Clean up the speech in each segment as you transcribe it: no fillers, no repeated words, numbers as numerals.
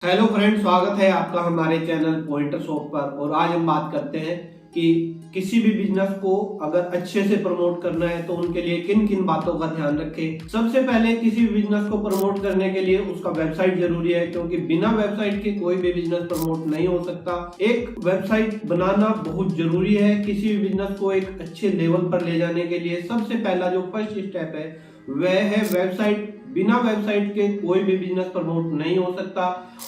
Hello friend, स्वागत है आपका हमारे चैनल पॉइंटर शॉप पर। और आज हम बात करते हैं कि किसी भी बिजनेस को अगर अच्छे से प्रमोट करना है तो उनके लिए किन किन बातों का ध्यान रखें। सबसे पहले किसी भी बिजनेस को प्रमोट करने के लिए उसका वेबसाइट जरूरी है, क्योंकि बिना वेबसाइट के कोई भी बिजनेस प्रमोट नहीं हो सकता। एक वेबसाइट बनाना बहुत जरूरी है किसी भी बिजनेस को एक अच्छे लेवल पर ले जाने के लिए। सबसे पहला जो फर्स्ट स्टेप है वह है वेबसाइट। बिना वेबसाइट के कोई भी बिजनेस प्रमोट नहीं हो सकता।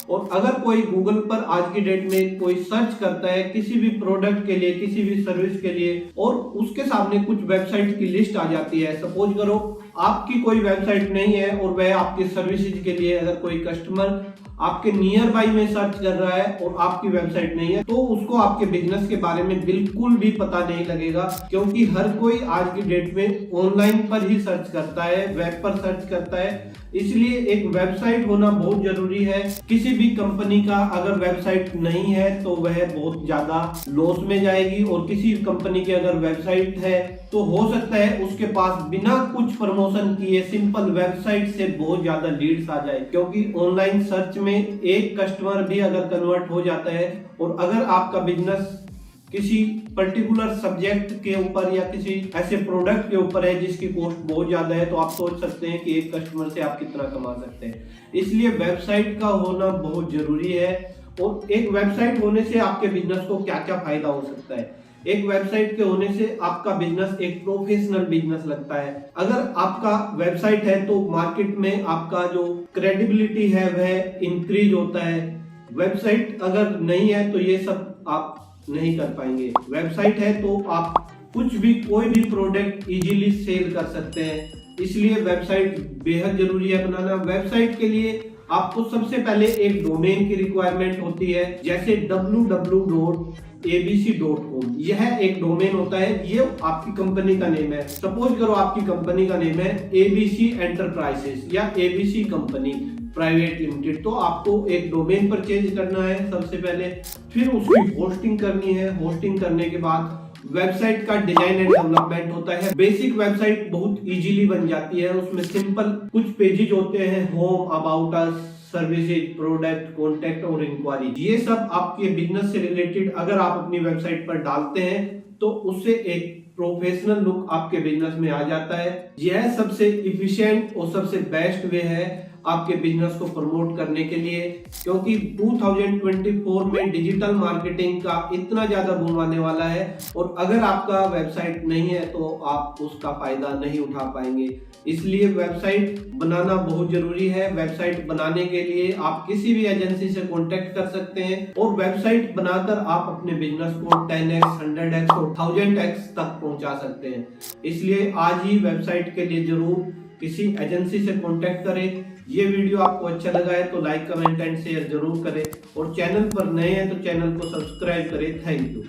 और अगर कोई गूगल पर आज की डेट में कोई सर्च करता है किसी भी प्रोडक्ट के लिए, किसी भी सर्विस के लिए, और उसके सामने कुछ वेबसाइट की लिस्ट आ जाती है। सपोज करो आपकी कोई वेबसाइट नहीं है और वह आपकी सर्विसेज के लिए अगर कोई कस्टमर आपके नियर बाई में सर्च कर रहा है और आपकी वेबसाइट नहीं है, तो उसको आपके बिजनेस के बारे में बिल्कुल भी पता नहीं लगेगा। क्योंकि हर कोई आज की डेट में ऑनलाइन पर ही सर्च करता है, वेब पर सर्च करता है। इसलिए एक वेबसाइट होना बहुत जरूरी है। किसी भी कंपनी का अगर वेबसाइट नहीं है तो वह बहुत ज्यादा लॉस में जाएगी, और किसी कंपनी की अगर वेबसाइट है तो हो सकता है उसके पास बिना कुछ प्रमोशन किए सिंपल वेबसाइट से बहुत ज्यादा लीड्स आ जाए। क्योंकि ऑनलाइन सर्च में एक कस्टमर भी अगर कन्वर्ट हो जाता है, और अगर आपका बिजनेस किसी पर्टिकुलर सब्जेक्ट के ऊपर या किसी ऐसे प्रोडक्ट के ऊपर है जिसकी कॉस्ट बहुत ज्यादा है, तो आप सोच सकते हैं कि एक कस्टमर से आप कितना कमा सकते हैं। इसलिए वेबसाइट का होना बहुत जरूरी है। और एक वेबसाइट होने से आपके बिजनेस को क्या क्या फायदा हो सकता है। एक वेबसाइट के होने से आपका बिजनेस एक प्रोफेशनल बिजनेस लगता है। अगर आपका वेबसाइट है तो मार्केट में आपका जो क्रेडिबिलिटी है वह इंक्रीज होता है। वेबसाइट अगर नहीं है तो ये सब आप नहीं कर पाएंगे। वेबसाइट है तो आप कुछ भी कोई भी प्रोडक्ट इजीली सेल कर सकते हैं। इसलिए वेबसाइट बेहद जरूरी है बनाना। वेबसाइट के लिए आपको सबसे पहले एक डोमेन की रिक्वायरमेंट होती है, जैसे www.abc.com। यह एक डोमेन होता है, ये आपकी कंपनी का नेम है। सपोज करो आपकी कंपनी का नेम है एबीसी एंटरप्राइजेस या एबीसी कंपनी प्राइवेट लिमिटेड, तो आपको एक डोमेन परचेज करना है सबसे पहले। फिर उसकी होस्टिंग करनी है। होस्टिंग करने के बाद वेबसाइट का डिजाइन एंड डेवलपमेंट होता है। बेसिक वेबसाइट बहुत इजीली बन जाती है। उसमें सिंपल कुछ पेजेस होते हैं, home, about us, services, product, contact और इंक्वायरी। ये सब आपके बिजनेस से रिलेटेड अगर आप अपनी वेबसाइट पर डालते हैं तो उससे एक प्रोफेशनल लुक आपके बिजनेस में आ जाता है। यह सबसे इफिशिएंट और सबसे बेस्ट वे है आपके बिजनेस को प्रमोट करने के लिए। क्योंकि 2024 में डिजिटल मार्केटिंग का इतना ज्यादा बूम आने वाला है, और अगर आपका वेबसाइट नहीं है तो आप उसका फायदा नहीं उठा पाएंगे। इसलिए वेबसाइट बनाना बहुत जरूरी है। वेबसाइट बनाने के लिए आप किसी भी एजेंसी से कांटेक्ट कर सकते हैं, और वेबसाइट बनाकर आप अपने बिजनेस को 10x, 100x और 1000x तक पहुंचा सकते हैं। इसलिए आज ही वेबसाइट के लिए जरूर किसी एजेंसी से कांटेक्ट करें। ये वीडियो आपको अच्छा लगा है तो लाइक, कमेंट एंड शेयर जरूर करें, और चैनल पर नए हैं तो चैनल को सब्सक्राइब करें। Thank you.